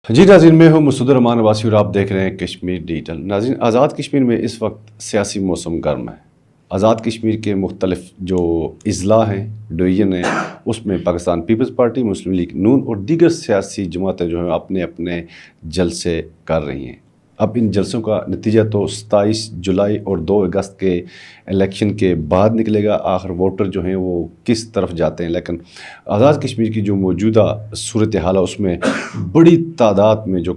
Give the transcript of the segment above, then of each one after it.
جی ناظرین، میں ہوں مسعود الرحمان عباسی اور آپ دیکھ رہے ہیں کشمیر ڈیجیٹل۔ ناظرین، آزاد کشمیر میں اس وقت سیاسی موسم گرم ہے۔ آزاد کشمیر کے مختلف جو اضلاع ہیں، ڈویژن ہیں، اس میں پاکستان پیپلز پارٹی، مسلم لیگ نون اور دیگر سیاسی جماعتیں جو ہیں اپنے اپنے جلسے کر رہی ہیں۔ اب ان جلسوں کا نتیجہ تو 27 جولائی اور 2 اگست کے الیکشن کے بعد نکلے گا، آخر ووٹر جو ہیں وہ کس طرف جاتے ہیں۔ لیکن آزاد کشمیر کی جو موجودہ صورتحال ہے اس میں بڑی تعداد میں جو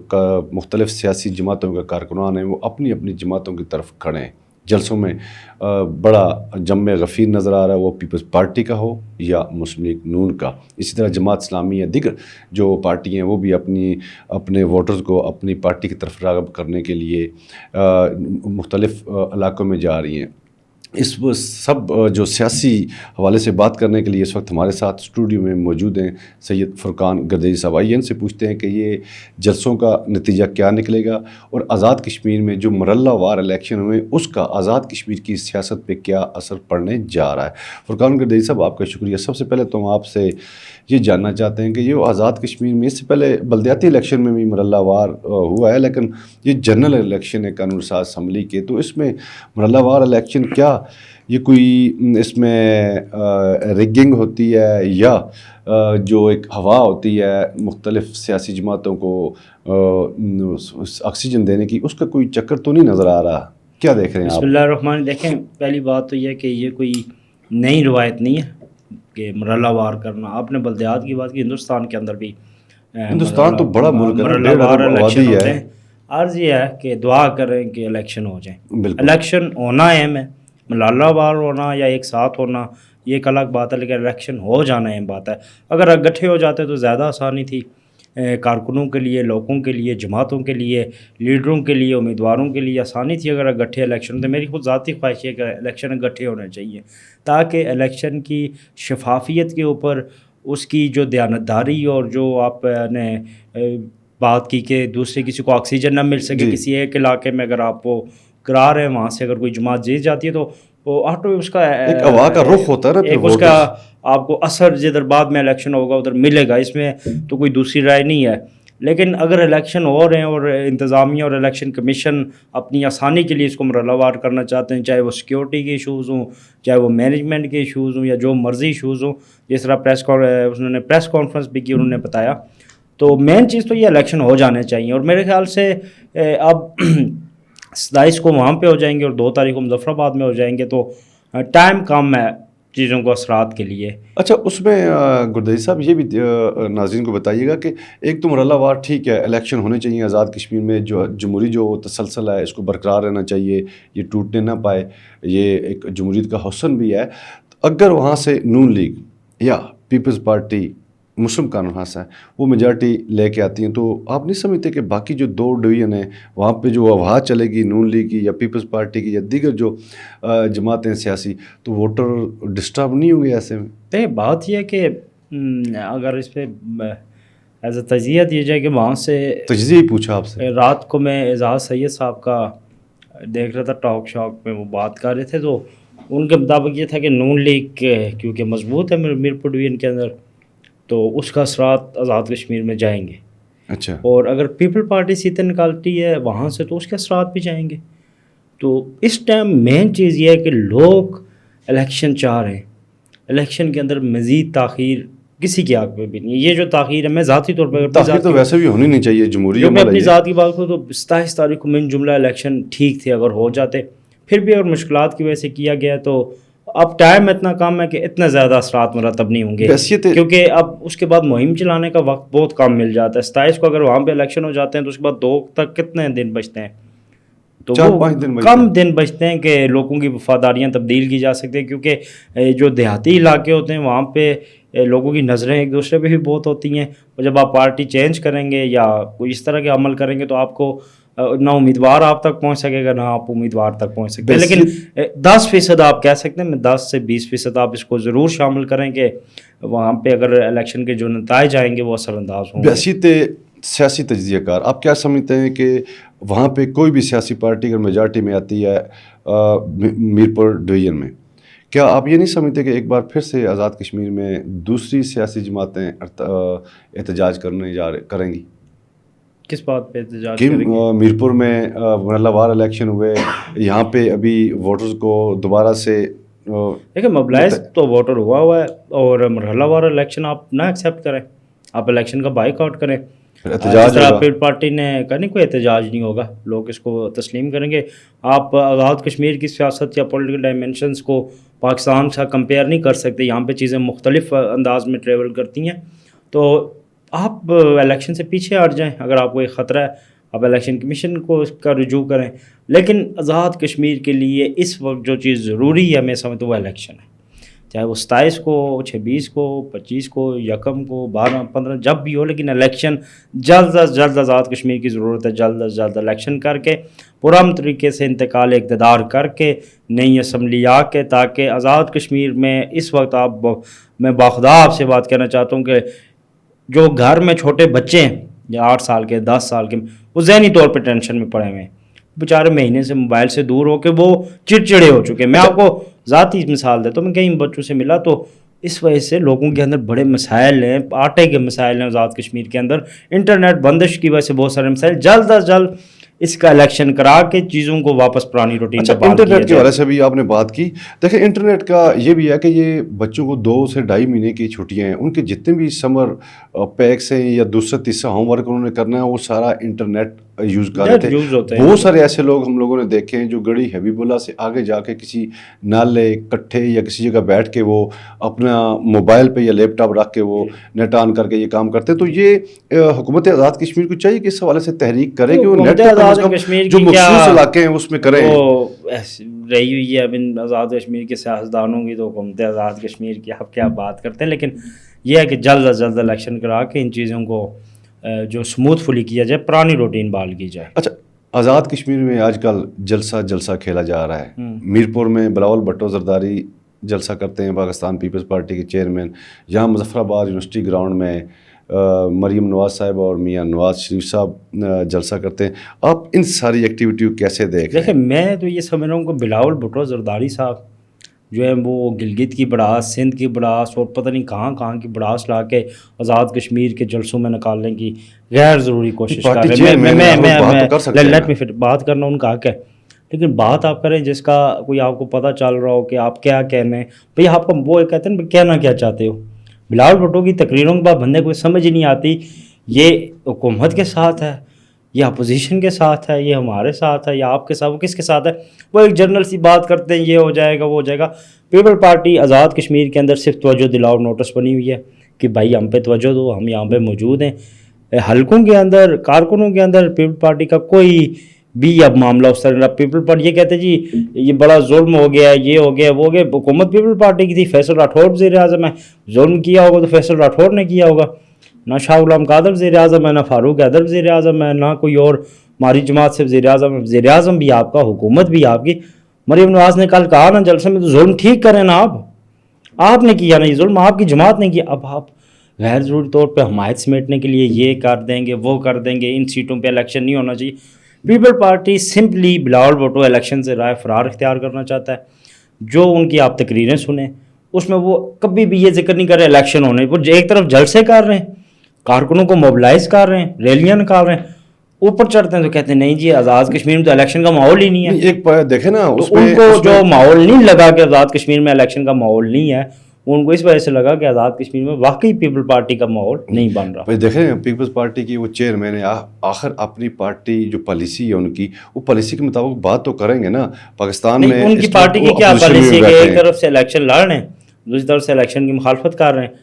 مختلف سیاسی جماعتوں کے کارکنان ہیں وہ اپنی اپنی جماعتوں کی طرف کھڑے ہیں۔ جلسوں میں بڑا جم غفیر نظر آ رہا ہے، وہ پیپلز پارٹی کا ہو یا مسلم لیگ نون کا۔ اسی طرح جماعت اسلامی یا دیگر جو پارٹی ہیں وہ بھی اپنے ووٹرز کو اپنی پارٹی کی طرف راغب کرنے کے لیے مختلف علاقوں میں جا رہی ہیں۔ اس سب جو سیاسی حوالے سے بات کرنے کے لیے اس وقت ہمارے ساتھ اسٹوڈیو میں موجود ہیں سید فرقان گردیزی صاحب۔ آئیے ان سے پوچھتے ہیں کہ یہ جلسوں کا نتیجہ کیا نکلے گا اور آزاد کشمیر میں جو مرحلہ وار الیکشن ہوئے اس کا آزاد کشمیر کی سیاست پہ کیا اثر پڑنے جا رہا ہے۔ فرقان گردیزی صاحب، آپ کا شکریہ۔ سب سے پہلے تو ہم آپ سے یہ جاننا چاہتے ہیں کہ یہ آزاد کشمیر میں اس سے پہلے بلدیاتی الیکشن میں بھی مرحلہ وار ہوا ہے، لیکن یہ جنرل الیکشن ہے قانون ساز اسمبلی کے، تو اس میں مرحلہ وار الیکشن کیا یہ کوئی اس میں ریگنگ ہوتی ہے یا جو ایک ہوا ہوتی ہے مختلف سیاسی جماعتوں کو آکسیجن دینے کی، اس کا کوئی چکر تو نہیں نظر آ رہا؟ کیا دیکھ رہے ہیں آپ؟ بسم اللہ الرحمن۔ دیکھیں، پہلی بات تو یہ کہ یہ کوئی نئی روایت نہیں ہے کہ مرحلہ وار کرنا۔ آپ نے بلدیات کی بات کی، ہندوستان کے اندر بھی ہندوستان تو بڑا ملک ہے، مرحلہ وار الیکشن ہوتے ہیں۔ عرض یہ ہے کہ دعا کریں کہ الیکشن ہو جائیں۔ الیکشن ہونا اہم ہے، مرحلہ وار ہونا یا ایک ساتھ ہونا یہ ایک الگ بات ہے، لیکن الیکشن ہو جانا اہم بات ہے۔ اگر اکٹھے ہو جاتے تو زیادہ آسانی تھی کارکنوں کے لیے، لوگوں کے لیے، جماعتوں کے لیے، لیڈروں کے لیے، امیدواروں کے لیے آسانی تھی اگر اکٹھے الیکشن ہوتے۔ میری خود ذاتی خواہش ہے کہ الیکشن اکٹھے ہونے چاہیے تاکہ الیکشن کی شفافیت کے اوپر اس کی جو دیانتداری اور جو آپ نے بات کی کہ دوسرے کسی کو آکسیجن نہ مل سکے کسی ایک علاقے میں، اگر آپ وہ کرا رہے ہیں وہاں سے اگر کوئی جماعت جیت جاتی ہے تو وہ آٹو اس کا ایک ہوا کا رخ ہوتا ہے، ایک اس کا آپ کو اثر جدھر بعد میں الیکشن ہوگا ادھر ملے گا، اس میں تو کوئی دوسری رائے نہیں ہے۔ لیکن اگر الیکشن ہو رہے ہیں اور انتظامیہ اور الیکشن کمیشن اپنی آسانی کے لیے اس کو مرحلہ وار کرنا چاہتے ہیں، چاہے وہ سیکیورٹی کے ایشوز ہوں، چاہے وہ مینجمنٹ کے ایشوز ہوں یا جو مرضی ایشوز ہوں، جس طرح انہوں نے پریس کانفرنس بھی کی، انہوں نے بتایا، تو مین چیز تو یہ الیکشن ہو جانے چاہیے۔ اور میرے خیال سے اب 27 کو وہاں پہ ہو جائیں گے اور 2 تاریخ کو مظفر آباد میں ہو جائیں گے تو ٹائم کم ہے چیزوں کو اثرات کے لیے۔ اچھا، اس میں گردیزی صاحب یہ بھی ناظرین کو بتائیے گا کہ ایک تو مرحلہ وار ٹھیک ہے، الیکشن ہونے چاہیے آزاد کشمیر میں، جو جمہوری جو تسلسل ہے اس کو برقرار رہنا چاہیے، یہ ٹوٹنے نہ پائے، یہ ایک جمہوریت کا حسن بھی ہے۔ اگر وہاں سے نون لیگ یا پیپلز پارٹی مسلم قانون خاص ہے وہ میجارٹی لے کے آتی ہیں تو آپ نہیں سمجھتے کہ باقی جو 2 ڈویژن ہیں وہاں پہ جو ہوا چلے گی نون لیگ کی یا پیپلز پارٹی کی یا دیگر جو جماعتیں سیاسی، تو ووٹر ڈسٹرب نہیں ہوں گے ایسے میں؟ بات یہ ہے کہ اگر اس پہ ایز اے تجزیہ دیا جائے کہ وہاں سے تجزیہ ہی پوچھا آپ سے۔ رات کو میں اعزاز سید صاحب کا دیکھ رہا تھا ٹاک شاک میں، وہ بات کر رہے تھے تو ان کے مطابق یہ تھا کہ نون لیگ کیونکہ مضبوط ہے میرپور ڈویژن کے اندر تو اس کا اثرات آزاد کشمیر میں جائیں گے۔ اچھا، اور اگر پیپل پارٹی سیٹیں نکالتی ہے وہاں سے تو اس کے اثرات بھی جائیں گے۔ تو اس ٹائم مین چیز یہ ہے کہ لوگ الیکشن چاہ رہے ہیں، الیکشن کے اندر مزید تاخیر کسی کی آنکھ میں بھی نہیں ہے۔ یہ جو تاخیر ہے، میں ذاتی طور پر تاخیر تو ویسے بھی ہونی نہیں چاہیے، جمہوریت میں اپنی ذات کی بات کروں تو 27 تاریخ کو من جملہ الیکشن ٹھیک تھے اگر ہو جاتے، پھر بھی اگر مشکلات کی وجہ سے کیا گیا تو اب ٹائم اتنا کم ہے کہ اتنا زیادہ اثرات مرتب نہیں ہوں گے، کیونکہ اب اس کے بعد مہم چلانے کا وقت بہت کم مل جاتا ہے۔ 27 کو اگر وہاں پہ الیکشن ہو جاتے ہیں تو اس کے بعد 2 تک کتنے دن بچتے ہیں؟ تو کم دن بچتے ہیں کہ لوگوں کی وفاداریاں تبدیل کی جا سکتی ہیں، کیونکہ جو دیہاتی علاقے ہوتے ہیں وہاں پہ لوگوں کی نظریں ایک دوسرے پہ بھی بہت ہوتی ہیں، اور جب آپ پارٹی چینج کریں گے یا کوئی اس طرح کے عمل کریں گے تو آپ کو نہ امیدوار آپ تک پہنچ سکے گا نہ آپ امیدوار تک پہنچ سکتے ہیں۔ لیکن 10% آپ کہہ سکتے ہیں، 10 سے 20% آپ اس کو ضرور شامل کریں کہ وہاں پہ اگر الیکشن کے جو نتائج آئیں گے وہ اثر انداز ہوں گے۔ سیاسی تجزیہ کار آپ کیا سمجھتے ہیں کہ وہاں پہ کوئی بھی سیاسی پارٹی اگر میجارٹی میں آتی ہے میرپور ڈویژن میں، کیا آپ یہ نہیں سمجھتے کہ ایک بار پھر سے آزاد کشمیر میں دوسری سیاسی جماعتیں احتجاج کریں گی؟ کس بات پہ احتجاج کہ کریں گے؟ میرپور میں مرحلہ وار الیکشن ہوئے، یہاں پہ ابھی ووٹرز کو دوبارہ سے دیکھیں موبلائز تو ووٹر ہوا ہے، اور مرحلہ وار الیکشن آپ نہ ایکسیپٹ کریں، آپ الیکشن کا بائیک آؤٹ کریں. احتجاج ہوگا. پیپل پارٹی نے کہا نہیں کوئی احتجاج نہیں ہوگا، لوگ اس کو تسلیم کریں گے. آپ آزاد کشمیر کی سیاست یا پولیٹیکل ڈائمینشنز کو پاکستان سے کمپیئر نہیں کر سکتے، یہاں پہ چیزیں مختلف انداز میں ٹریول کرتی ہیں. تو آپ الیکشن سے پیچھے ہٹ جائیں، اگر آپ کو ایک خطرہ ہے آپ الیکشن کمیشن کو اس کا رجوع کریں. لیکن آزاد کشمیر کے لیے اس وقت جو چیز ضروری ہے میں سمجھتا ہوں وہ الیکشن ہے، چاہے وہ 27 کو 26 کو 25 کو 1 کو 12 15 جب بھی ہو، لیکن الیکشن جلد از جلد آزاد کشمیر کی ضرورت ہے. جلد از جلد الیکشن کر کے پرامن طریقے سے انتقال اقتدار کر کے نئی اسمبلی آ کے، تاکہ آزاد کشمیر میں اس وقت میں باخدا آپ سے بات کہنا چاہتا ہوں کہ جو گھر میں چھوٹے بچے ہیں یا 8 سال کے 10 سال کے، وہ ذہنی طور پہ ٹینشن میں پڑے ہوئے ہیں، بیچارے مہینے سے موبائل سے دور ہو کے وہ چڑچڑے ہو چکے ہیں. میں آپ کو ذاتی مثال دیتا ہوں، میں کئی بچوں سے ملا تو اس وجہ سے لوگوں کے اندر بڑے مسائل ہیں، آٹے کے مسائل ہیں آزاد کشمیر کے اندر، انٹرنیٹ بندش کی وجہ سے بہت سارے مسائل. جلد از جلد اس کا الیکشن کرا کے چیزوں کو واپس پرانی روٹین اچھا پر انٹرنیٹ کے حوالے سے بھی آپ نے بات کی. دیکھیں انٹرنیٹ کا یہ بھی ہے کہ یہ بچوں کو 2 سے 2.5 مہینے کی چھٹیاں ہیں، ان کے جتنے بھی سمر پیکس ہیں یا دوسرا تیسرا ہوم ورک انہوں نے کرنا ہے وہ سارا انٹرنیٹ یوز کر رہے تھے. بہت سارے ایسے لوگ ہم لوگوں نے دیکھے ہیں جو گڑی حبیب اللہ سے آگے جا کے کسی نالے کٹھے یا کسی جگہ بیٹھ کے وہ اپنا موبائل پہ یا لیپ ٹاپ رکھ کے وہ نیٹ آن کر کے یہ کام کرتے. تو یہ حکومت آزاد کشمیر کو چاہیے کہ اس حوالے سے تحریک کرے کہ وہ نیٹ جو مخصوص علاقے ہیں اس میں کریں. رہی ہوئی ہے اب ان آزاد کشمیر کے سیاستدانوں کی تو حکومت آزاد کشمیر کی آپ کیا بات کرتے ہیں، لیکن یہ ہے کہ جلد از جلد الیکشن کرا کے ان چیزوں کو جو سموتھ فلی کیا جائے، پرانی روٹین بحال کی جائے. اچھا آزاد کشمیر میں آج کل جلسہ کھیلا جا رہا ہے. میرپور میں بلاول بھٹو زرداری جلسہ کرتے ہیں، پاکستان پیپلز پارٹی کے چیئرمین. یہاں مظفر آباد یونیورسٹی گراؤنڈ میں مریم نواز صاحب اور میاں نواز شریف صاحب جلسہ کرتے ہیں. آپ ان ساری ایکٹیویٹی کو کیسے دیکھیں میں تو یہ سمجھ رہا ہوں کہ بلاول بھٹو زرداری صاحب جو ہے وہ گلگت کی بڑاس، سندھ کی بڑاس اور پتہ نہیں کہاں کی بڑاس لا کے آزاد کشمیر کے جلسوں میں نکالنے کی غیر ضروری کوشش کر رہے ہیں. میں بات کرنا ان کا حق ہے، لیکن بات آپ کریں جس کا کوئی آپ کو پتہ چل رہا ہو کہ آپ کیا کہنے بھئی، آپ کو وہ کہتے ہیں کہنا کیا چاہتے ہو. بلاول بھٹو کی تقریروں کے بعد بندے کو سمجھ ہی نہیں آتی یہ حکومت کے ساتھ ہے، یہ اپوزیشن کے ساتھ ہے، یہ ہمارے ساتھ ہے یا آپ کے ساتھ، وہ کس کے ساتھ ہے. وہ ایک جنرل سی بات کرتے ہیں یہ ہو جائے گا وہ ہو جائے گا. پیپل پارٹی آزاد کشمیر کے اندر صرف توجہ دلاؤ نوٹس بنی ہوئی ہے کہ بھائی ہم پہ توجہ دو، ہم یہاں پہ موجود ہیں. حلقوں کے اندر کارکنوں کے اندر پیپل پارٹی کا کوئی بھی اب معاملہ اس طرح. پیپل پارٹی یہ کہتے ہیں جی یہ بڑا ظلم ہو گیا، یہ ہو گیا وہ ہو گیا. حکومت پیپل پارٹی کی تھی، فیصل راٹھور وزیر اعظم ہے، ظلم کیا ہوگا تو فیصل راٹھور نے کیا ہوگا. نہ شاہ غلام قادر وزیر اعظم ہے، نہ فاروق حیدر وزیر اعظم ہے، نہ کوئی اور ہماری جماعت سے وزیر اعظم ہے. وزیر اعظم بھی آپ کا، حکومت بھی آپ کی. مریم نواز نے کل کہا نا جلسے میں تو ظلم ٹھیک کریں نا، آپ نے کیا نا یہ ظلم، آپ کی جماعت نے کیا. اب آپ غیر ضروری طور پہ حمایت سمیٹنے کے لیے یہ کر دیں گے وہ کر دیں گے، ان سیٹوں پہ الیکشن نہیں ہونا چاہیے. People party simply Bilawal Bhutto election سے رائے فرار اختیار کرنا چاہتا ہے. جو ان کی آپ تقریریں سنیں اس میں وہ کبھی بھی یہ ذکر نہیں کر رہے الیکشن ہونے، وہ ایک طرف جلسے کر رہے ہیں، کارکنوں کو موبلائز کر رہے ہیں، ریلیاں نکال رہے ہیں، اوپر چڑھتے ہیں تو کہتے ہیں نہیں جی آزاد کشمیر میں تو الیکشن کا ماحول ہی نہیں ہے. ایک دیکھیں نا ان کو جو ماحول نہیں لگا کہ آزاد کشمیر میں الیکشن کا ماحول نہیں ہے، ان کو اس وجہ سے لگا کہ آزاد کشمیر میں واقعی پیپل پارٹی کا ماحول نہیں بن رہا. دیکھیں پیپلز پارٹی کی وہ چیئرمین ہے، آخر اپنی پارٹی جو پالیسی ہے ان کی، وہ پالیسی کے مطابق بات تو کریں گے نا. پاکستان میں ان کی پارٹی کی کیا پالیسی ہے کہ ایک طرف سے الیکشن لڑ رہے ہیں، دوسری طرف سے الیکشن کی مخالفت کر رہے ہیں.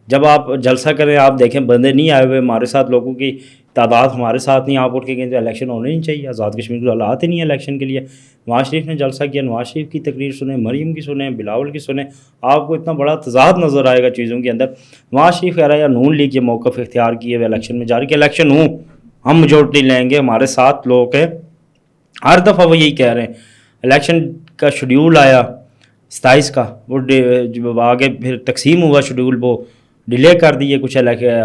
جب آپ جلسہ کریں آپ دیکھیں بندے نہیں آئے ہوئے ہمارے ساتھ، لوگوں کی تعداد ہمارے ساتھ نہیں، آپ اٹھ کے کہیں تو الیکشن ہونے نہیں چاہیے. آزاد کشمیر کو حالات ہی نہیں ہے الیکشن کے لیے. نواز شریف نے جلسہ کیا، نواز شریف کی تقریر سنیں، مریم کی سنیں، بلاول کی سنیں، آپ کو اتنا بڑا تضاد نظر آئے گا چیزوں کے اندر. نواز شریف کہہ رہا ہے یا نون لیگ کے موقف اختیار کیے ہوئے الیکشن میں جاری کہ الیکشن ہوں ہم میجورٹی لیں گے، ہمارے ساتھ لوگ ہیں. ہر دفعہ وہ یہی کہہ رہے ہیں. الیکشن کا شیڈیول آیا 27 کا، وہ آگے پھر تقسیم ہوا شیڈیول، وہ ڈیلے کر دیے کچھ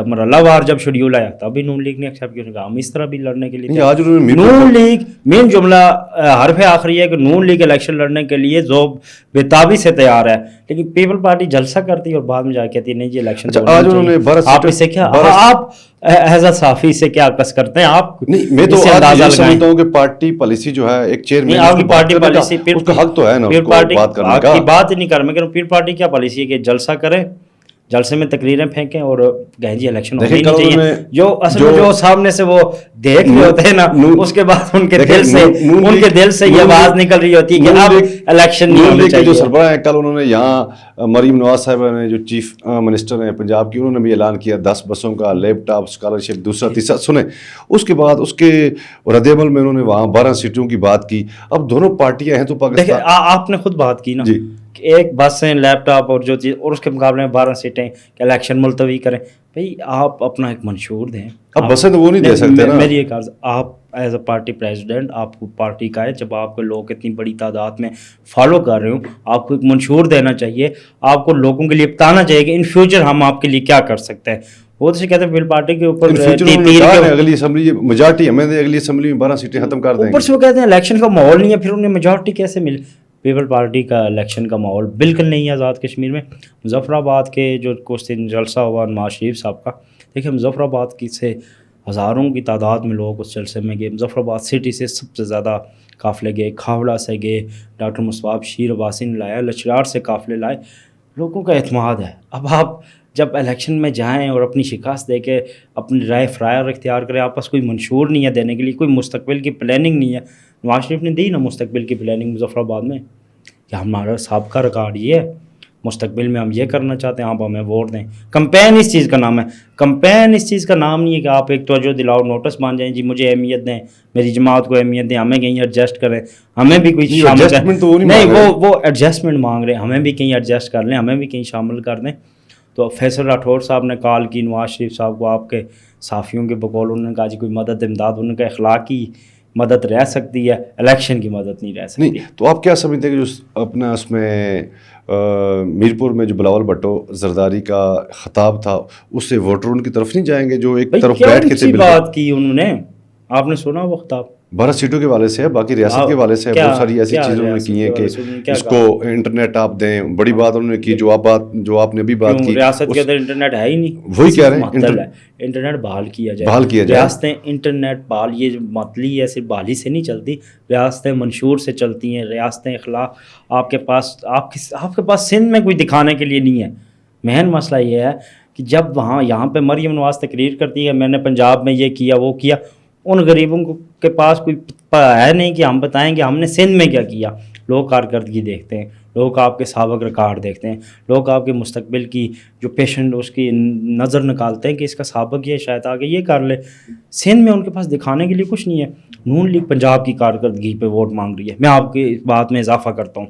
مرحلہ وار جب شیڈیول آیا تب بھی نون لیگ نے ایکسیپٹ کیا, کہا ہم اس طرح بھی لڑنے کے لیے. آج نون لیگ مین جملہ حرف آخری ہے کہ نون لیگ الیکشن لڑنے کے لیے ذوب بےتابی سے تیار ہے, لیکن پیپل پارٹی جلسہ کرتی ہے اور بعد میں جا کے کہتی ہے نہیں جی الیکشن. آج انہوں نے آپ اس سے کیا, آپ ایز اے صحافی سے کیا عکس کرتے ہیں آپ؟ نہیں, میں تو آج یہ سمجھتا ہوں کہ پارٹی پالیسی جو ہے ایک چیئرمین آپ کی پارٹی پالیسی اس کا حق تو ہے نا پیر پارٹی بات کرنے کا. کی بات ہی نہیں کر میں کہ پیر پارٹی کیا پالیسی ہے کہ جلسہ کریں, جلسے میں تقریریں پھینکیں اور کہیں جی الیکشن ہونا ہی نہیں چاہیے. جو اصل میں جو سامنے سے وہ دیکھ رہے ہوتے ہیں نا, اس کے بعد ان کے دل سے یہ آواز نکل رہی ہوتی ہے کہ اب الیکشن نہیں ہونا چاہیے. جو سربراہ ہیں کل انہوں نے یہاں مریم نواز صاحبہ نے جو چیف منسٹر ہیں پنجاب کی, انہوں نے بھی اعلان کیا 10 بسوں کا, لیپ ٹاپ, اسکالرشپ, دوسرا تیسرا. سنیں اس کے بعد اس کے رد عمل میں انہوں نے وہاں 12 سیٹوں کی بات کی. اب دونوں پارٹیاں ہیں تو پاکستان, آپ نے خود بات کی نا ایک بس ہیں, لیپ ٹاپ اور جو چیز, اور اس کے مقابلے میں 12 سیٹیں کہ الیکشن ملتوی کریں. بھائی آپ اپنا ایک منشور دیں. اب بسیں تو وہ نہیں دے سکتے نا. میری ایک عرض, آپ ایز اے پارٹی پریزیڈنٹ, آپ کو پارٹی کا ہے, جب آپ کو لوگ اتنی بڑی تعداد میں فالو کر رہے ہوں, آپ کو ایک منشور دینا چاہیے. آپ کو لوگوں کے لیے بتانا چاہیے کہ ان فیوچر ہم آپ کے لیے کیا کر سکتے ہیں. وہ تو کہتے ہیں پھر پارٹی کے اوپر اگلی اسمبلی میجارٹی ہمیں دے, اگلی اسمبلی میں 12 سیٹیں ختم کر دیں. اوپر سے وہ کہتے ہیں الیکشن کا ماحول نہیں ہے, پھر انہیں میجارٹی کیسے ملے؟ پیپل پارٹی کا الیکشن کا ماحول بالکل نہیں ہے آزاد کشمیر میں. مظفر آباد کے جو کچھ دن جلسہ ہوا نواز شریف صاحب کا, دیکھیں مظفر آباد کی سے ہزاروں کی تعداد میں لوگ اس جلسے میں گئے. مظفر آباد سٹی سے سب سے زیادہ قافلے گئے, کھاوڑا سے گئے, ڈاکٹر مصعب شیر عباسی نے لایا, لچرار سے قافلے لائے. لوگوں کا اعتماد ہے. اب آپ جب الیکشن میں جائیں اور اپنی شکست دے کے اپنی رائے فرائر اختیار کریں, آپ پاس کوئی منشور نہیں ہے دینے کے لیے, کوئی مستقبل کی پلاننگ نہیں ہے. نواز شریف نے دی نا مستقبل کی پلاننگ مظفر آباد میں کہ ہمارا سابقہ ریکارڈ یہ ہے, مستقبل میں ہم یہ کرنا چاہتے ہیں, آپ ہمیں ووٹ دیں. کمپین اس چیز کا نام ہے. کمپین اس چیز کا نام نہیں ہے کہ آپ ایک توجہ دلاؤ, نوٹس مان جائیں جی مجھے اہمیت دیں, میری جماعت کو اہمیت دیں, ہمیں کہیں ایڈجسٹ کریں, ہمیں بھی کوئی شامل کریں. نہیں, وہ ایڈجسٹمنٹ مانگ رہے ہیں, ہمیں بھی کہیں ایڈجسٹ کر لیں, ہمیں بھی کہیں شامل کر دیں. تو فیصل راٹھور صاحب نے کال کی نواز شریف صاحب کو, آپ کے صحافیوں کے بقول انہوں نے کہا جی کوئی مدد امداد, انہوں نے کہا اخلاقی مدد رہ سکتی ہے, الیکشن کی مدد نہیں رہ سکتی. نہیں تو آپ کیا سمجھتے ہیں کہ جو اپنا اس میں میرپور میں جو بلاول بھٹو زرداری کا خطاب تھا, اس سے ووٹر ان کی طرف نہیں جائیں گے جو ایک طرف بیٹھ کے تھے؟ بات کی انہوں نے, آپ نے سنا وہ خطاب 12 سیٹوں کے والے سے ہے, باقی ریاست کے والے سے بہت ساری ایسی چیزیں انہوں نے کی ہیں کہ اس کو انٹرنیٹ آپ دیں. بڑی بات انہوں نے کی جو آپ نے بھی بات کی, ریاست کے اندر انٹرنیٹ ہے ہی نہیں. وہی کہہ رہے ہیں انٹرنیٹ بحال کیا جائے. ریاستیں انٹرنیٹ بحال, یہ جو مطلب ہے صرف بحالی سے نہیں چلتی, ریاستیں منشور سے چلتی ہیں. ریاستیں اخلاق آپ کے پاس سندھ میں کوئی دکھانے کے لیے نہیں ہے. مین مسئلہ یہ ہے کہ جب یہاں پہ مریم نواز تقریر کرتی ہے میں نے پنجاب میں یہ کیا وہ کیا, ان غریبوں کے پاس کوئی ہے نہیں کہ ہم بتائیں کہ ہم نے سندھ میں کیا کیا. لوگ کارکردگی دیکھتے ہیں, لوگ آپ کے سابق ریکارڈ دیکھتے ہیں, لوگ آپ کے مستقبل کی جو پیشنٹ اس کی نظر نکالتے ہیں کہ اس کا سابق یہ شاید آگے یہ کر لے. سندھ میں ان کے پاس دکھانے کے لیے کچھ نہیں ہے. نون لیگ پنجاب کی کارکردگی پہ ووٹ مانگ رہی ہے. میں آپ کی اس بات میں اضافہ کرتا ہوں,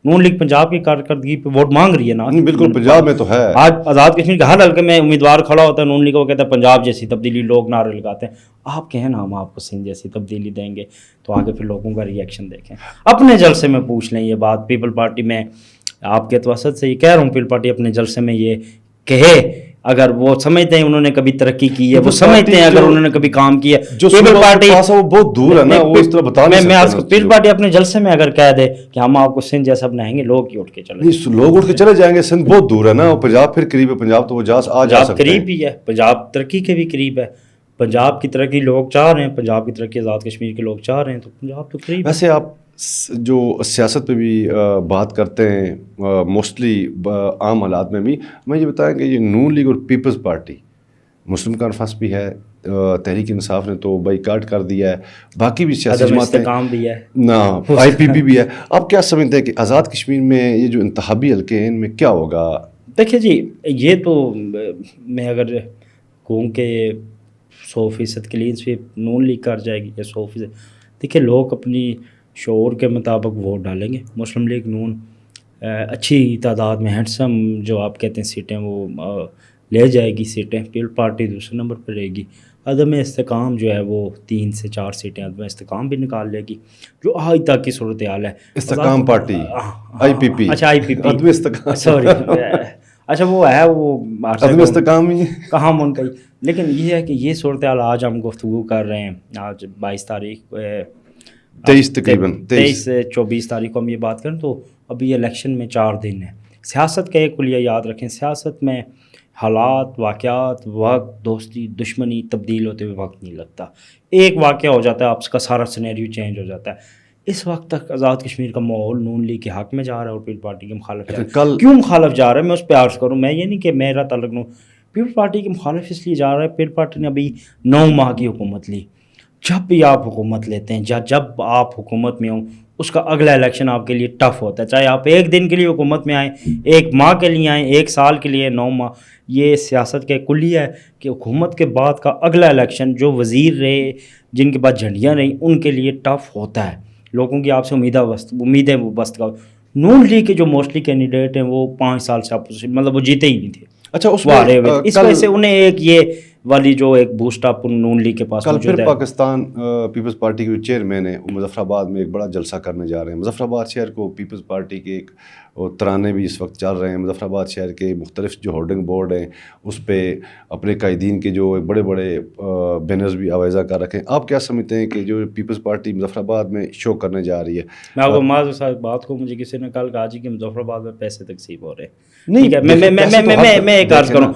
نون لیگ پنجاب کی کارکردگی پہ ووٹ مانگ رہی ہے نا. بالکل پنجاب میں تو ہے. آج آزاد کشمیر کے ہر حلقے میں امیدوار کھڑا ہوتا ہے نون لیگ, وہ کہتا ہے پنجاب جیسی تبدیلی, لوگ نعرے لگاتے ہیں. آپ کہیں نا ہم آپ کو سندھ جیسی تبدیلی دیں گے, تو آگے پھر لوگوں کا ریئیکشن دیکھیں. اپنے جلسے میں پوچھ لیں یہ بات. پیپل پارٹی میں آپ کے توسط سے یہ کہہ رہا ہوں, پیپل پارٹی اپنے جلسے میں یہ کہے, اگر وہ سمجھتے ہیں انہوں نے کبھی ترقی کی ہے, وہ سمجھتے ہیں اگر انہوں نے کبھی کام کیا, جو پیپل پارٹی وہ بہت دور ہے نا, وہ اس طرح بتا نہیں سکتے. پیپل پارٹی اپنے جلسے میں اگر کہہ دے کہ ہم آپ کو سندھ جیسا بنائیں گے, لوگ ہی اٹھ کے چلے نہیں, لوگ اٹھ کے چلے جائیں گے. سندھ بہت دور ہے نا, پنجاب پھر قریب ہے. پنجاب تو وہ جا سکتے ہیں, قریب ہی ہے. پنجاب ترقی کے بھی قریب ہے. پنجاب کی ترقی لوگ چاہ رہے ہیں, پنجاب کی ترقی آزاد کشمیر کے لوگ چاہ رہے ہیں, تو پنجاب تو قریب. ویسے آپ جو سیاست پہ بھی بات کرتے ہیں موسٹلی عام حالات میں بھی, میں یہ بتائیں کہ یہ نون لیگ اور پیپلز پارٹی, مسلم کانفرنس بھی ہے, تحریک انصاف نے تو بائیکاٹ کر دیا ہے, باقی بھی سیاسی جماعتیں بھی ہے نا, آئی پی پی بھی ہے. آپ کیا سمجھتے ہیں کہ آزاد کشمیر میں یہ جو انتخابی حلقے ہیں ان میں کیا ہوگا؟ دیکھیں جی, یہ تو میں اگر کہوں کہ 100% کلین سویپ نون لیگ کر جائے گی یا 100%, دیکھیں لوگ اپنی شعور کے مطابق ووٹ ڈالیں گے. مسلم لیگ نون اچھی تعداد میں ہینڈسم جو آپ کہتے ہیں سیٹیں وہ لے جائے گی سیٹیں. پیپل پارٹی دوسرے نمبر پہ رہے گی. عدم استحکام جو ہے وہ 3 سے 4 سیٹیں عدم استحکام بھی نکال لے گی, جو آج تک کی صورتحال ہے. استحکام پارٹی آئی پی پی, اچھا آئی پی پی, عدم استحکام, سوری اچھا وہ ہے وہ عدم استحکام ہی کہاں من کا. لیکن یہ ہے کہ یہ صورتحال آج ہم گفتگو کر رہے ہیں, آج 22 تاریخ 23 تقریباً 24 تاریخ کو ہم یہ بات کریں تو ابھی الیکشن میں 4 دن ہیں. سیاست کا ایک کلیہ یاد رکھیں, سیاست میں حالات, واقعات, وقت, دوستی, دشمنی تبدیل ہوتے ہوئے وقت نہیں لگتا. ایک واقعہ ہو جاتا ہے, آپ کا سارا سینیریو چینج ہو جاتا ہے. اس وقت تک آزاد کشمیر کا ماحول نون لیگ کے حق میں جا رہا ہے اور پیپل پارٹی کے مخالف جا رہا ہے. کیوں مخالف جا رہا ہے میں اس پہ عرض کروں. میں یہ نہیں کہ میرا تعلق نہ, پیپل پارٹی کے مخالف اس لیے جا رہا ہے, پیپل پارٹی نے ابھی 9 ماہ کی حکومت لی. جب بھی آپ حکومت لیتے ہیں یا جب آپ حکومت میں ہوں اس کا اگلا الیکشن آپ کے لیے ٹف ہوتا ہے, چاہے آپ ایک دن کے لیے حکومت میں آئیں, 1 ماہ کے لیے آئیں, 1 سال کے لیے, 9 ماہ. یہ سیاست کے کلیہ ہے کہ حکومت کے بعد کا اگلا الیکشن جو وزیر رہے, جن کے بعد جھنڈیاں رہیں, ان کے لیے ٹف ہوتا ہے. لوگوں کی آپ سے امیدیں وہ بست کا. نون لیگ کے جو موسٹلی کینڈیڈیٹ ہیں وہ 5 سال سے مطلب وہ جیتے ہی نہیں تھے. اچھا اس اس وجہ سے انہیں ایک یہ والی جو ایک بوسٹ اپ نون لیگ کے پاس کل پھر پاکستان پیپلز پارٹی کے جو چیئرمین ہیں وہ مظفر آباد میں ایک بڑا جلسہ کرنے جا رہے ہیں. مظفر آباد شہر کو پیپلز پارٹی کے ایک ترانے بھی اس وقت چل رہے ہیں. مظفر آباد شہر کے مختلف جو ہولڈنگ بورڈ ہیں اس پہ اپنے قائدین کے جو بڑے بڑے بینرز بھی آویزہ کر رکھے ہیں. آپ کیا سمجھتے ہیں کہ جو پیپلز پارٹی مظفر آباد میں شو کرنے جا رہی ہے؟ میں آپ کو معذ صاحب بات کو مجھے کسی نے کل کہا جی کہ مظفر آباد میں پیسے تقسیم ہو رہے ہیں. نہیں میں ایک عرض کروں,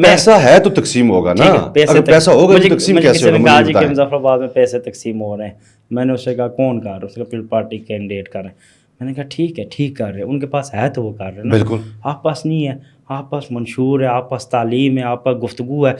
پیسہ ہے تو تقسیم ہوگا نا, اگر پیسہ ہوگا تو تقسیم کیسے ہوگا؟ کہا جی کہ مظفر آباد میں پیسے تقسیم ہو رہے ہیں. میں نے اس سے کہا کون کر رہا ہے؟ اس کا پیپل پارٹی کینڈیڈیٹ کر رہے ہیں. میں نے کہا ٹھیک ہے, ٹھیک کر رہے ہیں, ان کے پاس ہے تو وہ کر رہے ہیں. بالکل آپ پاس نہیں ہے, آپ پاس منشور ہے, آپ پاس تعلیم ہے, آپ پاس گفتگو ہے.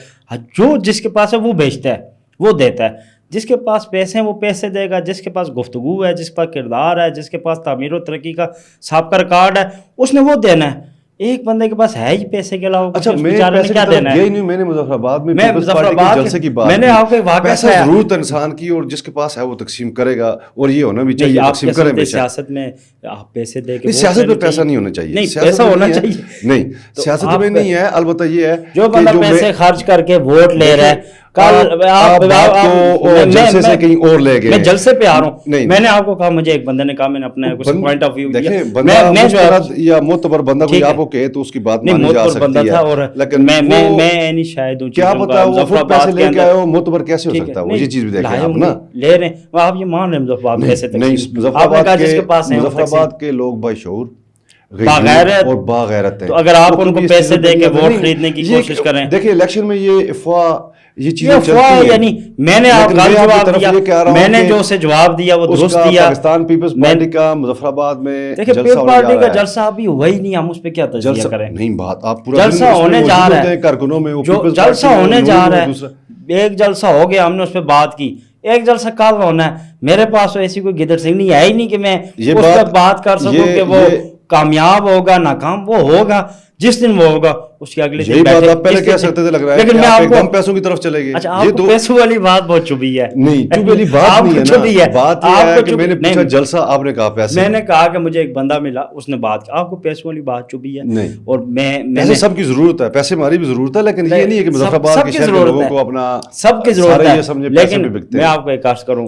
جو جس کے پاس ہے وہ بیچتا ہے, وہ دیتا ہے. جس کے پاس پیسے ہیں وہ پیسے دے گا, جس کے پاس گفتگو ہے, جس کے پاس کردار ہے, جس کے پاس تعمیر و ترقی کا سابقہ ریکارڈ ہے, اس نے وہ دینا ہے. ایک بندے کے پاس ہے ہی پیسے کے علاوہ اچھا میں کیا دینا ہے؟ میں نے مظفر آباد میں پیپلز پارٹی کے جلسے کی بات, میں نے آپ کو ایک واقعہ پیسہ ضرورت انسان کی, اور جس کے پاس ہے وہ تقسیم کرے گا, اور یہ ہونا بھی چاہیے تقسیم کریں. بے شک سیاست میں آپ پیسے دے کے, سیاست میں پیسہ نہیں ہونا چاہیے, نہیں پیسہ ہونا چاہیے, نہیں سیاست میں نہیں ہے. البتہ یہ ہے جو بندہ پیسے خرچ کر کے ووٹ لے رہا ہے, جلسے سے کہیں اور لے گئے, میں جلسے پہ آ رہا ہوں. میں نے آپ کو کہا, مجھے ایک بندے نے کہا, میں نے اپنا کچھ پوائنٹ آف ویو دیا. بندہ یا معتبر بندہ کوئی آپ کو کہے تو اس کی بات مانی جا سکتی ہے, لیکن میں نہیں شاید ہوں کیا پتا وہ خود پیسے لے کے آئے ہو, معتبر کیسے ہو سکتا ہے وہ, یہ چیز بھی دیکھیں آپ نا. لے رہے ہیں آپ یہ مان رہے ہیں مظفر آباد پیسے نہیں. مظفر آباد کے لوگ بشعور باغیرت اور باغیرت ہیں. تو اگر آپ ان کو پیسے دے کے ووٹ خریدنے کی کوشش کریں, دیکھیں الیکشن میں یہ افواہ یہ چیزیں چلتی ہیں. یعنی میں نے آپ کا جواب دیا, میں نے جو اسے جواب دیا وہ درست دیا. پاکستان پیپلز پارٹی کا مظفر آباد میں دیکھیں پیپلز پارٹی کا جلسہ ابھی ہوا ہی نہیں, ہم اس پہ کیا تجزیہ کریں. نہیں بات آپ پورا جلسہ ہونے جا رہا ہے, کارکنوں میں جلسہ ہونے جا رہا ہے. ایک جلسہ ہو گیا, ہم نے اس پہ بات کی. ایک جلسہ کل ہونا ہے. میرے پاس تو ایسی کوئی گدڑ سنگھ نہیں ہے ہی نہیں کہ میں اس پہ بات کر سکوں کہ وہ کامیاب ہوگا ناکام. وہ ہوگا جس دن وہ ہوگا اس کے اگلے دن بیٹھے. آپ پہلے کہہ سکتے تھے, لگ رہا ہے لیکن میں آپ کو پیسوں کی طرف چلے گئے. اچھا آپ کو پیسوں والی بات بہت چبھی ہے. نہیں چبھی والی بات نہیں ہے نا, بات یہ ہے کہ میں نے پوچھا جلسہ, آپ نے کہا پیسے. میں نے کہا کہ مجھے ایک بندہ ملا, اس نے بات کی. آپ کو پیسوں والی بات چبھی ہے. نہیں, اور میں سب کی ضرورت ہے, پیسے ہماری بھی ضرورت ہے, لیکن یہ نہیں ہے کہ مظفر آباد کے شہر کے لوگوں کو اپنا سب کی ضرورت ہے. لیکن میں آپ کو ایک عرض کروں,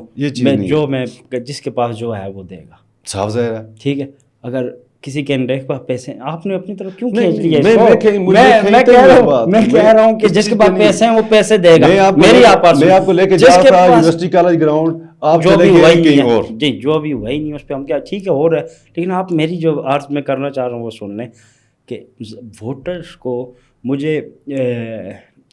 جو میں جس کے پاس جو ہے وہ دے گا, صاف ظاہر ہے. ٹھیک ہے, اگر کسی کینڈیڈیٹ کے پاس پیسے آپ نے اپنی طرف کیوں کھینچ لیے؟ میں کہہ رہا ہوں کہ جس کے پاس پیسے ہیں وہ پیسے دے گا. میری میں آپ کو لے کے جا رہا تھا یونیورسٹی کالج گراؤنڈ, آپ جو بھی ہوا ہی نہیں ہے, جی جو بھی ہوا ہی نہیں اس پہ ہم کیا ٹھیک ہے ہو رہا ہے. لیکن آپ میری جو عرض میں کرنا چاہ رہا ہوں وہ سن لیں کہ ووٹرز کو, مجھے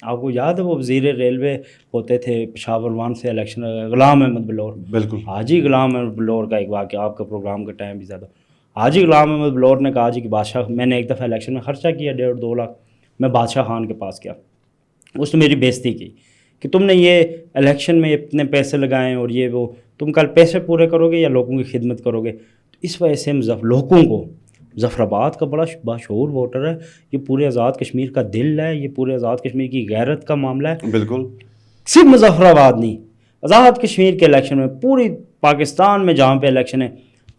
آپ کو یاد ہے وہ وزیر ریلوے ہوتے تھے پشاور 1 سے الیکشن, غلام احمد بلور. بالکل حاجی غلام احمد بلور کا ایک واقعہ, آپ کا پروگرام کا ٹائم بھی زیادہ. حاجی غلام احمد بلور نے کہا جی کہ بادشاہ, میں نے ایک دفعہ الیکشن میں خرچہ کیا 1.5-2 لاکھ, میں بادشاہ خان کے پاس گیا, اس نے میری بےزتی کی کہ تم نے یہ الیکشن میں اتنے پیسے لگائے اور یہ وہ, تم کل پیسے پورے کرو گے یا لوگوں کی خدمت کرو گے؟ اس وجہ سے لوگوں کو, مظفر آباد کا بڑا باشعور ووٹر ہے, یہ پورے آزاد کشمیر کا دل ہے, یہ پورے آزاد کشمیر کی غیرت کا معاملہ ہے. بالکل صرف مظفر آباد نہیں, آزاد کشمیر کے الیکشن میں پوری پاکستان میں جہاں پہ الیکشن ہے,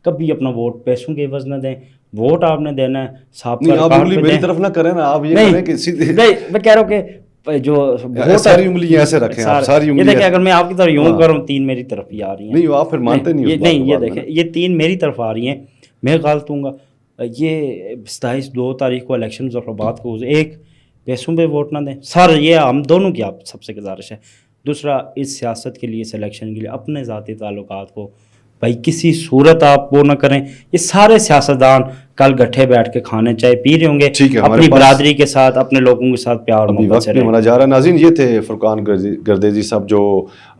کبھی اپنا ووٹ پیسوں کے عوض نہ دیں. ووٹ آپ نے دینا ہے صاحب کا, آپ انگلی میری طرف نہ کریں نا, آپ یہ کریں کہ سیدھے. نہیں میں کہہ رہا ہوں کہ جو ساری انگلی ایسے رکھیں, آپ ساری انگلی. یہ دیکھیں اگر میں آپ کی طرف یوں کروں 3 میری طرف ہی آ رہی ہیں. نہیں آپ پھر مانتے نہیں. نہیں یہ دیکھیں یہ 3 میری طرف آ رہی ہیں, میں غلط ہوں گا. یہ 2 تاریخ کو الیکشن ظفرآباد کو ایک پیسوں پہ ووٹ نہ دیں سر، یہ ہم دونوں کی آپ سب سے گزارش ہے. دوسرا اس سیاست کے لیے، اس الیکشن کے لیے اپنے ذاتی تعلقات کو بھائی کسی صورت آپ وہ نہ کریں. یہ سارے سیاستدان کل گٹھے بیٹھ کے کھانے چائے پی رہے ہوں گے، اپنی برادری کے ساتھ، اپنے لوگوں کے ساتھ پیار محبت سے ہمارا جا رہا. ناظرین یہ تھے فرقان گردیزی صاحب جو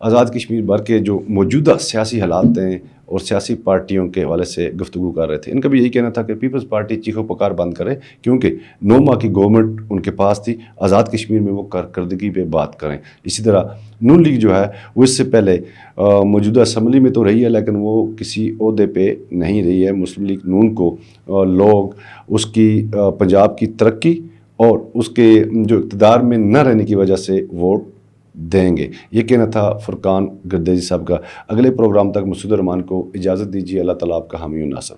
آزاد کشمیر بھر کے جو موجودہ سیاسی حالات ہیں اور سیاسی پارٹیوں کے حوالے سے گفتگو کر رہے تھے. ان کا بھی یہی کہنا تھا کہ پیپلز پارٹی چیخو پکار بند کرے، کیونکہ 9 ماہ کی گورنمنٹ ان کے پاس تھی. آزاد کشمیر میں وہ کارکردگی پہ بات کریں. اسی طرح نون لیگ جو ہے وہ اس سے پہلے موجودہ اسمبلی میں تو رہی ہے لیکن وہ کسی عہدے پہ نہیں رہی ہے. مسلم لیگ نون کو لوگ اس کی پنجاب کی ترقی اور اس کے جو اقتدار میں نہ رہنے کی وجہ سے ووٹ دیں گے. یہ کہنا تھا فرقان گردیزی صاحب کا. اگلے پروگرام تک مسعود الرحمان کو اجازت دیجیے. اللہ تعالیٰ آپ کا حامی و ناصر.